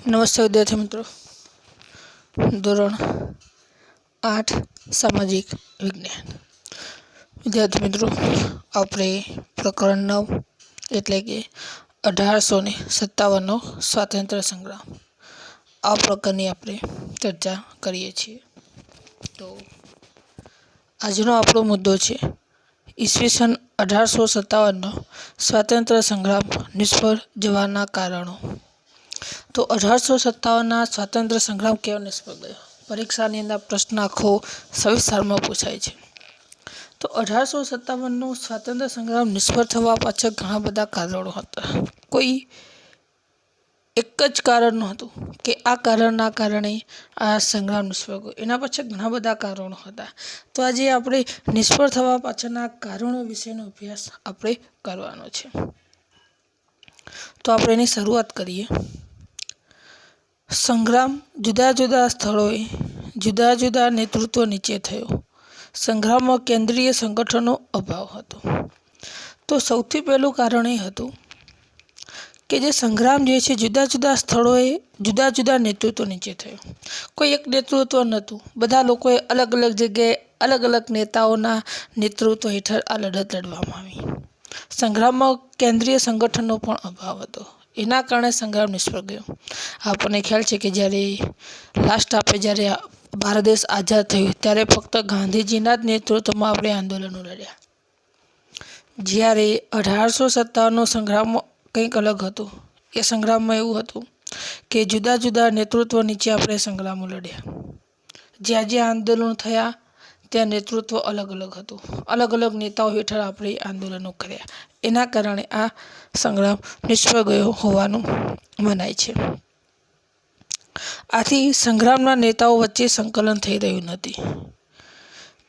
નમસ્તે વિદ્યાર્થી મિત્રો, ધોરણ 8 સામાજિક વિજ્ઞાન. વિદ્યાર્થી મિત્રો, આપણે પ્રકરણ 9 એટલે કે 1857નો સ્વાતંત્ર્ય સંગ્રામ આ પ્રકારની આપણે ચર્ચા કરીએ છીએ. તો આજનો આપણો મુદ્દો છે ઈસવીસન 1857નો સ્વાતંત્ર્ય સંગ્રામ નિષ્ફળ જવાના કારણો. તો 1857ના સ્વાતંત્ર્ય સંગ્રામ કેવો નિષ્ફળ ગયો? પરીક્ષાની અંદર પ્રશ્ન આખો સવિસ્તારમાં પૂછાય છે. તો 1857નો સ્વાતંત્ર્ય સંગ્રામ નિષ્ફળ થવા પાછળ ઘણા બધા કારણો હતા. કોઈ એક જ કારણ નહોતું કે આ કારણના કારણે આ સંગ્રામ નિષ્ફળ ગયો. એના પાછળ ઘણા બધા કારણો હતા. તો આજે આપણે નિષ્ફળ થવા પાછળના કારણો વિશેનો અભ્યાસ આપણે કરવાનો છે. તો આપણે એની શરૂઆત કરીએ. સંગ્રામ જુદા જુદા સ્થળોએ જુદા જુદા નેતૃત્વ નીચે થયો. સંગ્રામમાં કેન્દ્રીય સંગઠનનો અભાવ હતો. તો સૌથી પહેલું કારણ એ હતું કે જે સંગ્રામ જે છે જુદા જુદા સ્થળોએ જુદા જુદા નેતૃત્વ નીચે થયો. કોઈ એક નેતૃત્વ નહોતું. બધા લોકોએ અલગ અલગ જગ્યાએ અલગ અલગ નેતાઓના નેતૃત્વ હેઠળ આ લડત લડવામાં આવી. સંગ્રામમાં કેન્દ્રીય સંગઠનનો પણ અભાવ હતો. એના કારણે સંગ્રામ નિષ્ફળ ગયો. આપણને ખ્યાલ છે કે જ્યારે જ્યારે ભારત દેશ આઝાદ થયું ત્યારે ફક્ત ગાંધીજીના જ નેતૃત્વમાં આપણે આંદોલનો લડ્યા. જ્યારે 1857નો સંગ્રામ કંઈક અલગ હતો. એ સંગ્રામમાં એવું હતું કે જુદા જુદા નેતૃત્વ નીચે આપણે સંગ્રામો લડ્યા. જ્યાં જ્યાં આંદોલનો થયા ત્યાં નેતૃત્વ અલગ અલગ હતું. અલગ અલગ નેતાઓ હેઠળ આપણે આંદોલનો કર્યા. એના કારણે આ સંગ્રામ નિષ્ફળ ગયો હોવાનું મનાય છે. આથી સંગ્રામના નેતાઓ વચ્ચે સંકલન થઈ રહ્યું નથી.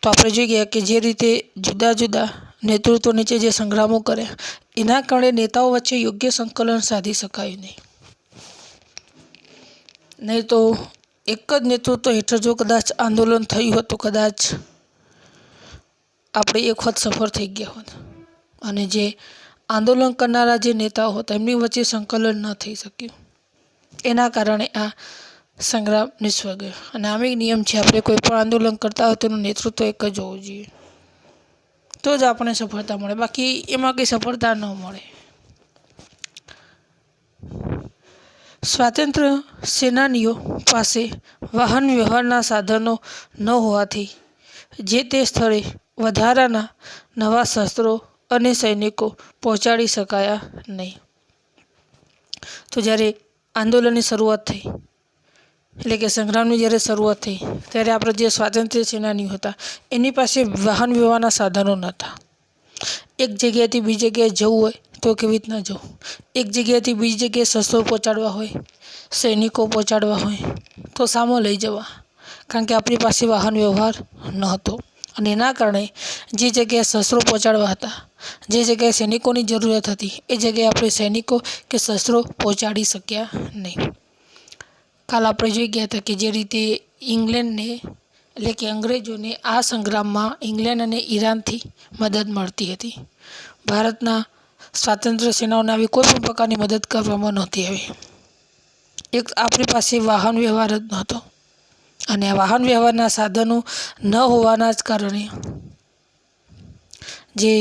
તો આપણે જોઈ ગયા કે જે રીતે જુદા જુદા નેતૃત્વ નીચે જે સંગ્રામો કર્યા એના કારણે નેતાઓ વચ્ચે યોગ્ય સંકલન સાધી શકાયું નહીં તો એક જ નેતૃત્વ હેઠળ જો કદાચ આંદોલન થયું હતું, કદાચ આપણે એક વખત સફળ થઈ ગયા હોત અને જે આંદોલન કરનારા જે નેતાઓ હતા એમની વચ્ચે સંકલન ન થઈ શક્યું. એના કારણે આ સંગ્રામ નિષ્ફળ ગયો. અને આમ એક નિયમ છે, આપણે કોઈ પણ આંદોલન કરતા હોય તેનું નેતૃત્વ એક જ હોવું જોઈએ, તો જ આપણને સફળતા મળે, બાકી એમાં કંઈ સફળતા ન મળે. સ્વાતંત્ર્ય સેનાનીઓ પાસે વાહન વ્યવહારના સાધનો ન હોવાથી જે તે સ્થળે વધારાના નવા શસ્ત્રો અને સૈનિકો પહોંચાડી શકાયા નહીં. તો જ્યારે આંદોલનની શરૂઆત થઈ એટલે કે સંગ્રામની જ્યારે શરૂઆત થઈ ત્યારે આપણે જે સ્વાતંત્ર્ય સેનાનીઓ હતા એની પાસે વાહન વ્યવહારના સાધનો નહોતા. એક જગ્યાએથી બીજી જગ્યાએ જવું હોય તો કેવી રીતના જવું? એક જગ્યાએથી બીજી જગ્યાએ શસ્ત્રો પહોંચાડવા હોય, સૈનિકો પહોંચાડવા હોય તો સામો લઈ જવા, કારણ કે આપણી પાસે વાહન વ્યવહાર ન હતો. અને એના કારણે જે જગ્યાએ શસ્ત્રો પહોંચાડવા હતા, જે જગ્યાએ સૈનિકોની જરૂરિયાત હતી એ જગ્યાએ આપણે સૈનિકો કે શસ્ત્રો પહોંચાડી શક્યા નહીં. કાલ આપણે જોઈ ગયા હતા કે જે રીતે ઇંગ્લેન્ડને એટલે કે અંગ્રેજોને આ સંગ્રામમાં ઇંગ્લેન્ડ અને ઈરાનથી મદદ મળતી હતી. ભારતના સ્વાતંત્ર્ય સેનાઓને આવી કોઈ પણ પ્રકારની મદદ કરવામાં નહોતી આવી. એક આપણી પાસે વાહન વ્યવહાર જ નહોતો અને આ વાહન વ્યવહારના સાધનો ન હોવાના જ કારણે જે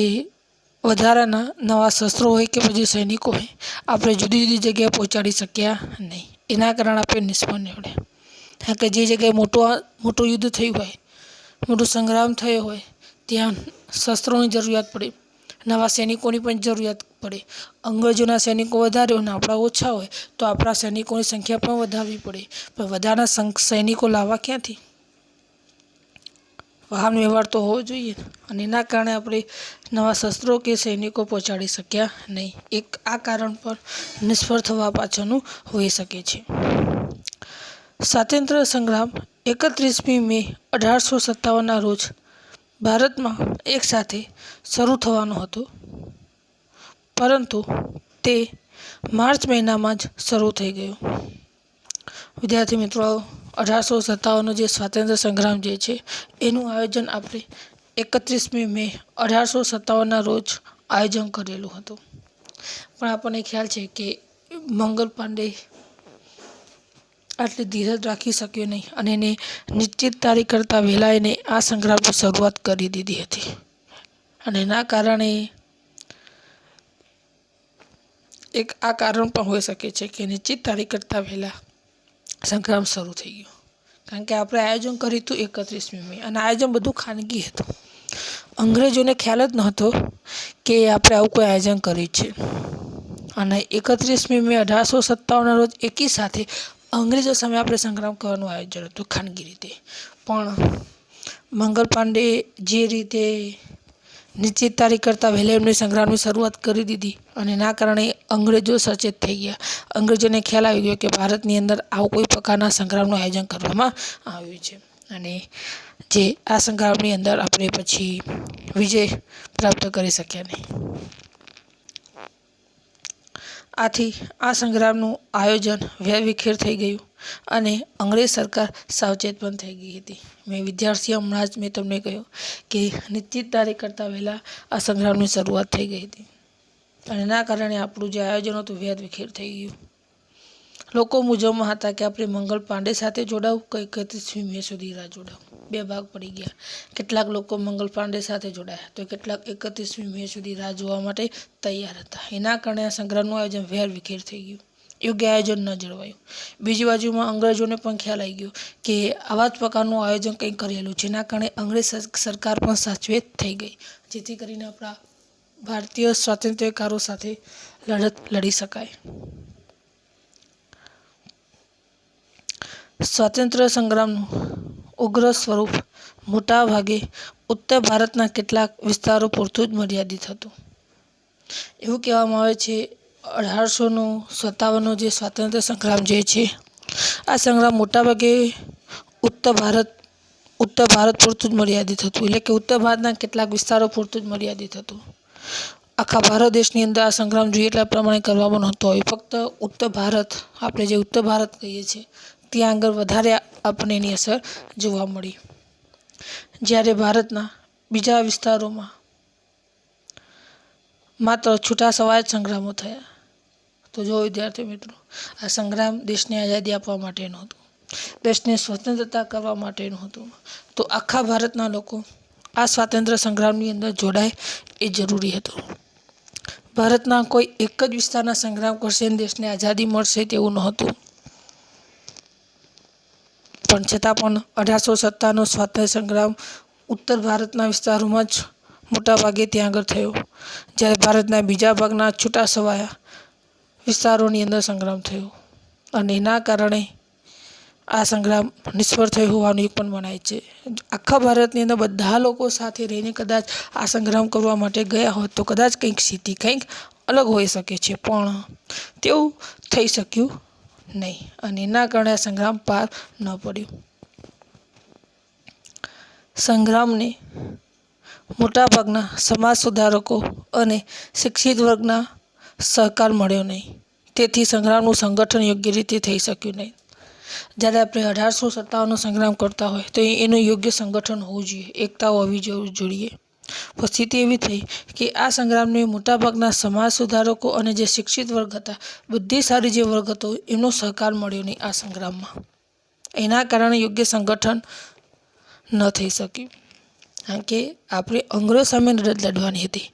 વધારાના નવા શસ્ત્રો હોય કે પછી સૈનિકો હોય આપણે જુદી જુદી જગ્યાએ પહોંચાડી શક્યા નહીં. એના કારણે આપણે નિષ્ફળ નીવડ્યા. કારણ કે જે જગ્યાએ મોટું યુદ્ધ થયું હોય, મોટો સંગ્રામ થયો હોય ત્યાં શસ્ત્રોની જરૂરિયાત પડે, નવા સૈનિકોની પણ જરૂરિયાત પડે. અંગ્રેજોના સૈનિકો વધારે હોય અને આપણા ઓછા હોય તો આપણા સૈનિકોની સંખ્યા પણ વધારવી પડે. પણ વધારાના સૈનિકો લાવવા ક્યાંથી? વાહન વ્યવહાર તો હોવો જોઈએ અને એના કારણે આપણે નવા શસ્ત્રો કે સૈનિકો પહોંચાડી શક્યા નહીં. એક આ કારણ પર નિષ્ફળ થવા પાછળનું હોઈ શકે છે. સ્વાતંત્ર્ય સંગ્રામ 31મી મે 1857ના રોજ ભારતમાં એકસાથે શરૂ થવાનો હતો, પરંતુ તે માર્ચ મહિનામાં જ શરૂ થઈ ગયો. વિદ્યાર્થી મિત્રો, 1857નો જે સ્વાતંત્ર્ય સંગ્રામ જે છે એનું આયોજન આપણે 31મી મે 1857ના રોજ આયોજન કરેલું હતું. પણ આપણને ખ્યાલ છે કે મંગલ પાંડે આટલી ધીરજ રાખી શક્યો નહીં અને એને નિશ્ચિત તારીખ કરતાં વહેલા એને આ સંગ્રામની શરૂઆત કરી દીધી હતી. અને એના કારણે એક આ કારણ પણ હોઈ શકે છે કે નિશ્ચિત તારીખ કરતાં વહેલા સંગ્રામ શરૂ થઈ ગયો. કારણ કે આપણે આયોજન કર્યું હતું 31મી મે અને આયોજન બધું ખાનગી હતું. અંગ્રેજોને ખ્યાલ જ નહોતો કે આપણે આવું કોઈ આયોજન કર્યું છે. અને 31મી મે 1857ના રોજ એકી સાથે અંગ્રેજો સામે આપણે સંગ્રામ કરવાનું આયોજન હતું ખાનગી રીતે. પણ મંગલ પાંડે જે રીતે નિશ્ચિત તારીખ કરતાં વહેલા એમની સંગ્રામની શરૂઆત કરી દીધી અને એના કારણે અંગ્રેજો સચેત થઈ ગયા. અંગ્રેજોને ખ્યાલ આવી ગયો કે ભારતની અંદર આવું કોઈ પ્રકારના સંગ્રામનું આયોજન કરવામાં આવ્યું છે અને જે આ સંગ્રામની અંદર આપણે પછી વિજય પ્રાપ્ત કરી શક્યા નહીં. આથી આ સંગ્રામનું આયોજન વેરવિખેર થઈ ગયું અને અંગ્રેજ સરકાર સાવચેત પણ થઈ ગઈ હતી. મેં વિદ્યાર્થીઓ હમણાં જ મેં તમને કહ્યું કે નિશ્ચિત તારીખ કરતાં વહેલા આ સંગ્રામની શરૂઆત થઈ ગઈ હતી અને એના કારણે આપણું જે આયોજન હતું વેરવિખેર થઈ ગયું. લોકો મૂંઝવણમાં હતા કે આપણે મંગલ પાંડે સાથે જોડાવું કે 31મી મે સુધી રાહ જોડાવું. બે ભાગ પડી ગયા. કેટલાક લોકો મંગલ પાંડે સાથે જોડાયા તો કેટલાક 31મી મે સુધી રાહ જોવા માટે તૈયાર હતા. એના કારણે આ સંગ્રામનું આયોજન વેરવિખેર થઈ ગયું. યોગ્ય આયોજન ન જળવાયું. બીજી બાજુમાં અંગ્રેજોને પણ ખ્યાલ આવી ગયો કે આવા જ પ્રકારનું આયોજન કંઈક કરેલું છે. એના કારણે અંગ્રેજ સરકાર પણ સાચવેત થઈ ગઈ, જેથી કરીને આપણા ભારતીય સ્વાતંત્ર્યકારો સાથે લડત લડી શકાય. સ્વાતંત્ર્ય સંગ્રામનું ઉગ્ર સ્વરૂપ મોટા ભાગે ઉત્તર ભારતના કેટલાક વિસ્તારો પૂરતું જ મર્યાદિત હતું. એવું કહેવામાં આવે છે 1857નો જે સ્વાતંત્ર્ય સંગ્રામ જે છે આ સંગ્રામ મોટાભાગે ઉત્તર ભારત પૂરતું જ મર્યાદિત હતું. એટલે કે ઉત્તર ભારતના કેટલાક વિસ્તારો પૂરતું જ મર્યાદિત હતું. આખા ભારત દેશની અંદર આ સંગ્રામ જોઈએ એટલા પ્રમાણે કરવામાં નહોતો આવ્યો. ફક્ત ઉત્તર ભારત, આપણે જે ઉત્તર ભારત કહીએ છીએ ત્યાં આગળ વધારે આપણને એની અસર જોવા મળી. જ્યારે ભારતના બીજા વિસ્તારોમાં માત્ર છૂટા છવાયા સંગ્રામો થયા. તો જો વિદ્યાર્થી મિત્રો, આ સંગ્રામ દેશને આઝાદી આપવા માટેનું હતું, દેશને સ્વતંત્રતા કરવા માટેનું હતું. તો આખા ભારતના લોકો આ સ્વાતંત્ર્ય સંગ્રામની અંદર જોડાય એ જરૂરી હતું. ભારતના કોઈ એક જ વિસ્તારના સંગ્રામ કરશે અને દેશને આઝાદી મળશે તેવું નહોતું. પણ છતાં પણ 1857નો સ્વાતંત્ર્ય સંગ્રામ ઉત્તર ભારતના વિસ્તારોમાં જ મોટાભાગે ત્યાં આગળ થયો, જ્યારે ભારતના બીજા ભાગના છૂટા છવાયા વિસ્તારોની અંદર સંગ્રામ થયો અને એના કારણે આ સંગ્રામ નિષ્ફળ થયો હોવાનું એક પણ મનાય છે. આખા ભારતની અંદર બધા લોકો સાથે રહીને કદાચ આ સંગ્રામ કરવા માટે ગયા હોત તો કદાચ કંઈક સ્થિતિ કંઈક અલગ હોઈ શકે છે, પણ તેવું થઈ શક્યું નહીં અને એના કારણે આ સંગ્રામ પાર ન પડ્યું. સંગ્રામને મોટાભાગના સમાજ સુધારકો અને શિક્ષિત વર્ગના સહકાર મળ્યો નહીં. તેથી સંગ્રામનું સંગઠન યોગ્ય રીતે થઈ શક્યું નહીં. જ્યારે આપણે 1857નો સંગ્રામ કરતા હોય તો એનું યોગ્ય સંગઠન હોવું જોઈએ, એકતા હોવી જોઈએ. પરિસ્થિતિ એવી થઈ કે આ સંગ્રામને મોટાભાગના સમાજ સુધારકો અને જે શિક્ષિત વર્ગ હતા, બુદ્ધિશાળી જે વર્ગ હતો, એમનો સહકાર મળ્યો નહીં આ સંગ્રામમાં. એના કારણે યોગ્ય સંગઠન ન થઈ શક્યું. કારણ કે આપણે અંગ્રેજો સામે લડત લડવાની હતી,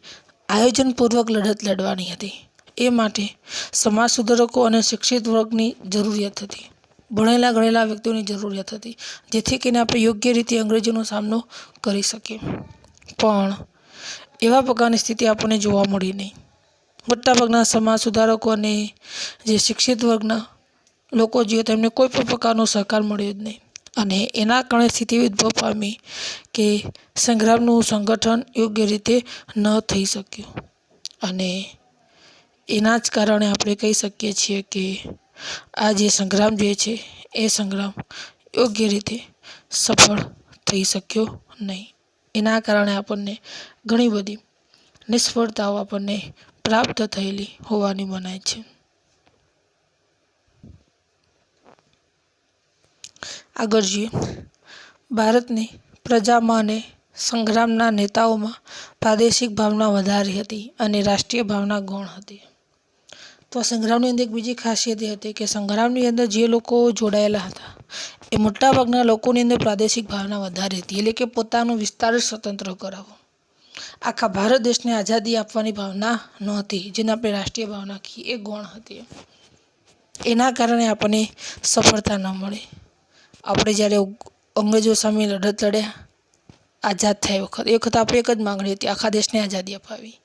આયોજનપૂર્વક લડત લડવાની હતી. એ માટે સમાજ સુધારકો અને શિક્ષિત વર્ગની જરૂરિયાત હતી, ભણેલા ગણેલા વ્યક્તિઓની જરૂરિયાત હતી, જેથી કરીને આપણે યોગ્ય રીતે અંગ્રેજોનો સામનો કરી શકીએ. પણ એવા પ્રકારની સ્થિતિ આપણને જોવા મળી નહીં. મોટાભાગના સમાજ સુધારકો અને જે શિક્ષિત વર્ગના લોકો જે તેમને કોઈ પણ પ્રકારનો સહકાર મળ્યો જ નહીં અને એના કારણે સ્થિતિ ઉદ્ભવ પામી કે સંગ્રામનું સંગઠન યોગ્ય રીતે ન થઈ શક્યું અને એના જ કારણે આપણે કહી શકીએ છીએ કે આ જે સંગ્રામ જે છે એ સંગ્રામ યોગ્ય રીતે સફળ થઈ શક્યો નહીં. એના કારણે આપણને ઘણી બધી નિષ્ફળતાઓ આપણને પ્રાપ્ત થયેલી હોવાની મનાય છે. આગળ જોઈએ, ભારતની પ્રજામાં અને સંગ્રામના નેતાઓમાં પ્રાદેશિક ભાવના વધારે હતી અને રાષ્ટ્રીય ભાવના ગૌણ હતી. તો આ સંગ્રામની અંદર એક બીજી ખાસિયત એ હતી કે સંગ્રામની અંદર જે લોકો જોડાયેલા હતા એ મોટાભાગના લોકોની અંદર પ્રાદેશિક ભાવના વધારે હતી, એટલે કે પોતાનો વિસ્તાર સ્વતંત્ર કરાવો. આખા ભારત દેશને આઝાદી આપવાની ભાવના નહોતી, જેને આપણે રાષ્ટ્રીય ભાવના કહીએ, એ ગૌણ હતી. એના કારણે આપણને સફળતા ન મળે. આપણે જ્યારે અંગ્રેજો સામે લડત લડ્યા, આઝાદ થયા એ વખત આપણે એક જ માગણી હતી, આખા દેશને આઝાદી અપાવી.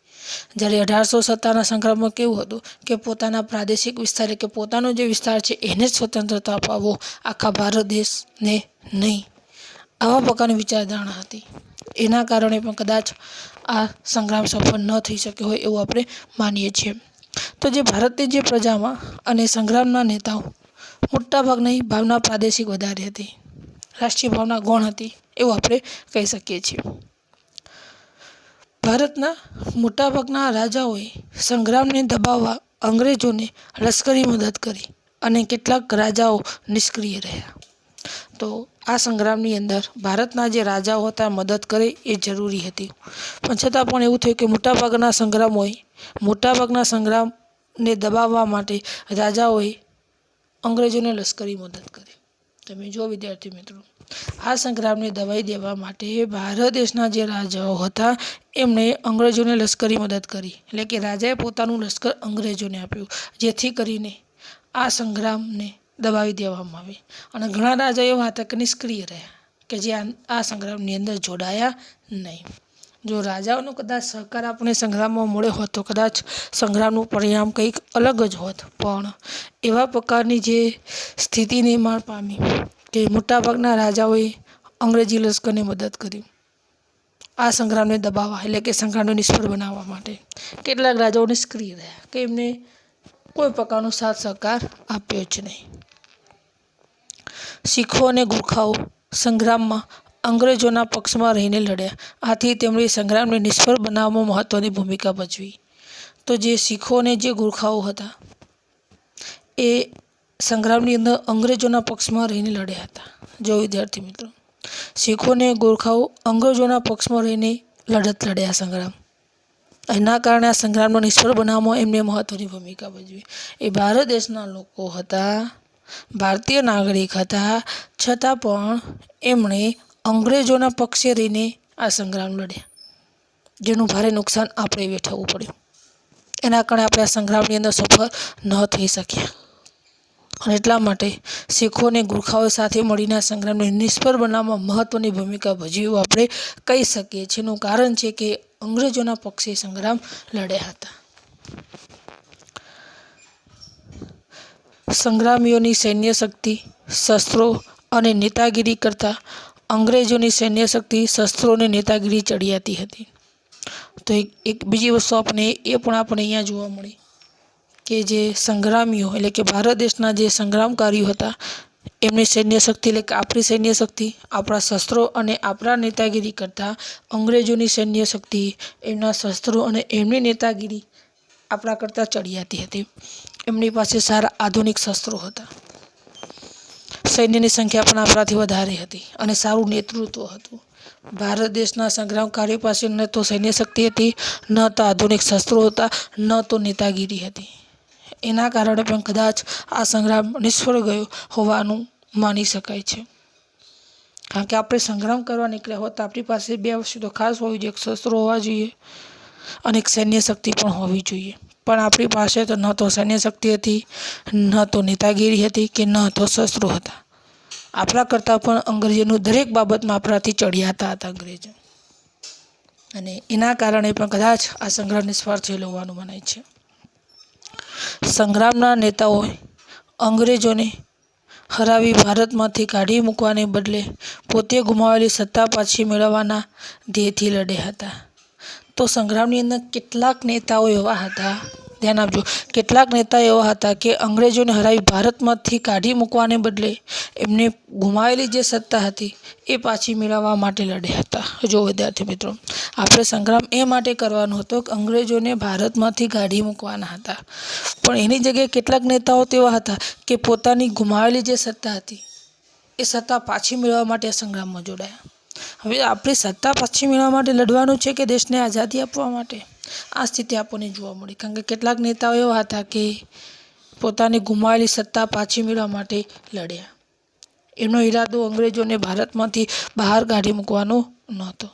જ્યારે 1857ના સંગ્રામમાં કેવું હતું કે પોતાના પ્રાદેશિક વિસ્તાર, કે પોતાનો જે વિસ્તાર છે એને જ સ્વતંત્રતા અપાવો, આખા ભારત દેશને નહીં. આવા પ્રકારની વિચારધારણા હતી. એના કારણે પણ કદાચ આ સંગ્રામ સફળ ન થઈ શક્યો હોય એવું આપણે માનીએ છીએ. તો જે ભારતની જે પ્રજામાં અને સંગ્રામના નેતાઓ મોટાભાગની ભાવના પ્રાદેશિક વધારે હતી, રાષ્ટ્રીય ભાવના ગૌણ હતી એવું આપણે કહી શકીએ છીએ. ભારતના મોટાભાગના રાજાઓએ સંગ્રામને દબાવવા અંગ્રેજોને લશ્કરી મદદ કરી અને કેટલાક રાજાઓ નિષ્ક્રિય રહ્યા. તો આ સંગ્રામની અંદર ભારતના જે રાજાઓ હતા મદદ કરે એ જરૂરી હતી, પણ છતાં પણ એવું થયું કે મોટાભાગના સંગ્રામને દબાવવા માટે રાજાઓએ અંગ્રેજોને લશ્કરી મદદ કરી. તમે જો વિદ્યાર્થી મિત્રો, આ સંગ્રામને દબાવી દેવા માટે ભારત દેશના જે રાજાઓ હતા એમણે અંગ્રેજોને લશ્કરી મદદ કરી, એટલે કે રાજાએ પોતાનું લશ્કર અંગ્રેજોને આપ્યું, જેથી કરીને આ સંગ્રામને દબાવી દેવામાં આવે. અને ઘણા રાજાઓ એવા હતા કે નિષ્ક્રિય રહ્યા, કે જે આ સંગ્રામની અંદર જોડાયા નહીં. જો રાજાઓનો કદાચ સહકાર આપણે સંગ્રામમાં મળ્યો હોત તો કદાચ સંગ્રામનું પરિણામ કંઈક અલગ જ હોત, પણ એવા પ્રકારની જે સ્થિતિ નિર્માણ પામી કે મોટાભાગના રાજાઓએ અંગ્રેજી લશ્કરની મદદ કરી આ સંગ્રામને દબાવવા, એટલે કે સંગ્રામને નિષ્ફળ બનાવવા માટે. કેટલાક રાજાઓ નિષ્ક્રિય રહ્યા કે એમને કોઈ પ્રકારનો સાથ સહકાર આપ્યો જ નહીં. શીખો અને ગુરખાઓ સંગ્રામમાં અંગ્રેજોના પક્ષમાં રહીને લડ્યા, આથી તેમણે સંગ્રામને નિષ્ફળ બનાવવામાં મહત્ત્વની ભૂમિકા ભજવી. તો જે શીખો અને જે ગુરખાઓ હતા એ સંગ્રામની અંદર અંગ્રેજોના પક્ષમાં રહીને લડ્યા હતા. જો વિદ્યાર્થી મિત્રો, શીખો અને ગુરખાઓ અંગ્રેજોના પક્ષમાં રહીને લડત લડ્યા સંગ્રામ, એના કારણે આ સંગ્રામને નિષ્ફળ બનાવવામાં એમને મહત્ત્વની ભૂમિકા ભજવી. એ ભારત દેશના લોકો હતા, ભારતીય નાગરિક હતા, છતાં પણ એમણે અંગ્રેજોના પક્ષે રહીને આ સંગ્રામ લડ્યા, જેનું ભારે નુકસાન આપણે વેઠવવું પડ્યું. એના કારણે આપણે આ સંગ્રામની અંદર સફળ ન થઈ શક્યા. અને એટલા માટે શીખો અને ગુરખાઓ સાથે મળીને આ સંગ્રામને નિષ્ફળ બનાવવામાં મહત્ત્વની ભૂમિકા ભજવી એવું આપણે કહી શકીએ છીએ. એનું કારણ છે કે અંગ્રેજોના પક્ષે સંગ્રામ લડ્યા હતા. સંગ્રામીઓની સૈન્ય શક્તિ, શસ્ત્રો અને નેતાગીરી કરતાં અંગ્રેજોની સૈન્ય શક્તિ, શસ્ત્રો અને નેતાગીરી ચડિયાતી હતી. તો એક બીજી વસ્તુ આપણે અહીંયા જોવા મળી કે જે સંગ્રામીઓ, એટલે કે ભારત દેશના જે સંગ્રામકારીઓ હતા એમની સૈન્ય શક્તિ, એટલે કે આપણી સૈન્ય શક્તિ, આપણા શસ્ત્રો અને આપણા નેતાગીરી કરતાં અંગ્રેજોની સૈન્ય શક્તિ, એમના શસ્ત્રો અને એમની નેતાગીરી આપણા કરતાં ચડિયાતી હતી. એમની પાસે સારા આધુનિક શસ્ત્રો હતા, સૈન્યની સંખ્યા પણ આપણાથી વધારે હતી અને સારું નેતૃત્વ હતું. ભારત દેશના સંગ્રામકારીઓ પાસે ન તો સૈન્ય શક્તિ હતી, ન તો આધુનિક શસ્ત્રો હતા, ન તો નેતાગીરી હતી. એના કારણે પણ કદાચ આ સંગ્રામ નિષ્ફળ ગયો હોવાનું માની શકાય છે. કારણ કે આપણે સંગ્રામ કરવા નીકળ્યા હોત તો આપણી પાસે બે વસ્તુ તો ખાસ હોવી જોઈએ, એક શસ્ત્રો હોવા જોઈએ અને એક સૈન્ય શક્તિ પણ હોવી જોઈએ. પણ આપણી પાસે તો ન તો સૈન્ય શક્તિ હતી, ન તો નેતાગીરી હતી, કે ન તો શસ્ત્રો હતા. આપણા કરતાં પણ અંગ્રેજોનું દરેક બાબતમાં આપણાથી ચડિયાતા હતા અંગ્રેજો, અને એના કારણે પણ કદાચ આ સંગ્રામ નિષ્ફળ થયેલો હોવાનું મનાય છે. સંગ્રામના નેતાઓએ અંગ્રેજોને હરાવી ભારતમાંથી કાઢી મૂકવાને બદલે પોતે ગુમાવેલી સત્તા પાછી મેળવવાના ધ્યેયથી લડ્યા હતા. તો સંગ્રામની અંદર કેટલાક નેતાઓ એવા હતા, ધ્યાન આપજો, કેટલાક નેતા એવા હતા કે અંગ્રેજોને હરાવી ભારતમાંથી કાઢી મૂકવાને બદલે એમને ગુમાવેલી જે સત્તા હતી એ પાછી મેળવવા માટે લડ્યા હતા. જો વિદ્યાર્થી મિત્રો, આપણે સંગ્રામ એ માટે કરવાનો હતો કે અંગ્રેજોને ભારતમાંથી કાઢી મૂકવાના હતા, પણ એની જગ્યાએ કેટલાક નેતાઓ તેવા હતા કે પોતાની ગુમાવેલી જે સત્તા હતી એ સત્તા પાછી મેળવવા માટે આ સંગ્રામમાં જોડાયા. હવે આપણે સત્તા પાછી મેળવવા માટે લડવાનું છે કે દેશને આઝાદી આપવા માટે? આ સ્થિતિ આપણને જોવા મળી, કારણ કે કેટલાક નેતાઓ એવા હતા કે પોતાની ગુમાવેલી સત્તા પાછી મેળવવા માટે લડ્યા. એમનો ઈરાદો અંગ્રેજોને ભારતમાંથી બહાર કાઢી મૂકવાનો નહોતો.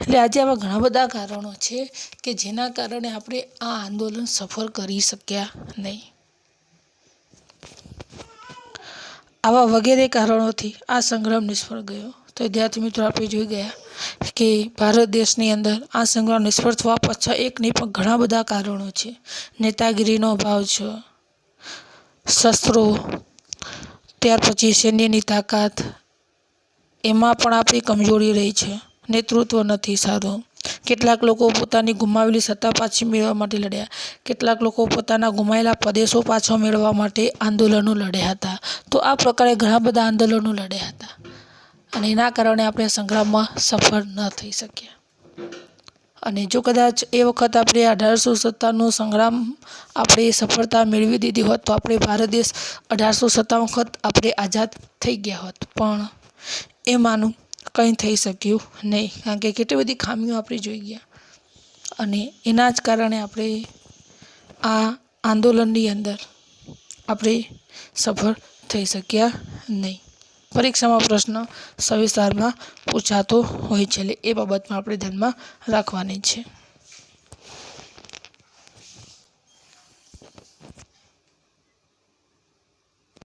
એટલે આજે આવા ઘણા બધા કારણો છે કે જેના કારણે આપણે આ આંદોલન સફળ કરી શક્યા નહીં. આવા વગેરે કારણોથી આ સંગ્રામ નિષ્ફળ ગયો. તો વિદ્યાર્થી મિત્રો, આપણે જોઈ ગયા કે ભારત દેશની અંદર આ સંગ્રામ નિષ્ફળ થવા પાછળ એક નહીં પણ ઘણા બધા કારણો છે. નેતાગીરીનો અભાવ છે, શસ્ત્રો, ત્યાર પછી સૈન્યની તાકાત, એમાં પણ આપણી કમજોરી રહી છે. નેતૃત્વ નથી સારું. કેટલાક લોકો પોતાની ગુમાવેલી સત્તા પાછી મેળવવા માટે લડ્યા. કેટલાક લોકો પોતાના ગુમાયેલા પ્રદેશો પાછો મેળવવા માટે આંદોલનો લડ્યા હતા. તો આ પ્રકારે ઘણા બધા આંદોલનો લડ્યા હતા અને એના કારણે આપણે સંગ્રામમાં સફળ ન થઈ શક્યા. અને જો કદાચ એ વખત આપણે 1857નો સંગ્રામ આપણે સફળતા મેળવી દીધી હોત તો આપણે ભારત દેશ 1857 વખત આપણે આઝાદ થઈ ગયા હોત. પણ એમાંનું કંઈ થઈ શક્યું નહીં, કારણ કે કેટલી બધી ખામીઓ આપણે જોઈ ગયા અને એના જ કારણે આપણે આ આંદોલનની અંદર આપણે સફળ થઈ શક્યા નહીં. પરીક્ષામાં પ્રશ્ન સવિસ્તારમાં પૂછાતો હોય છે, એટલે એ બાબતમાં આપણે ધ્યાનમાં રાખવાની છે.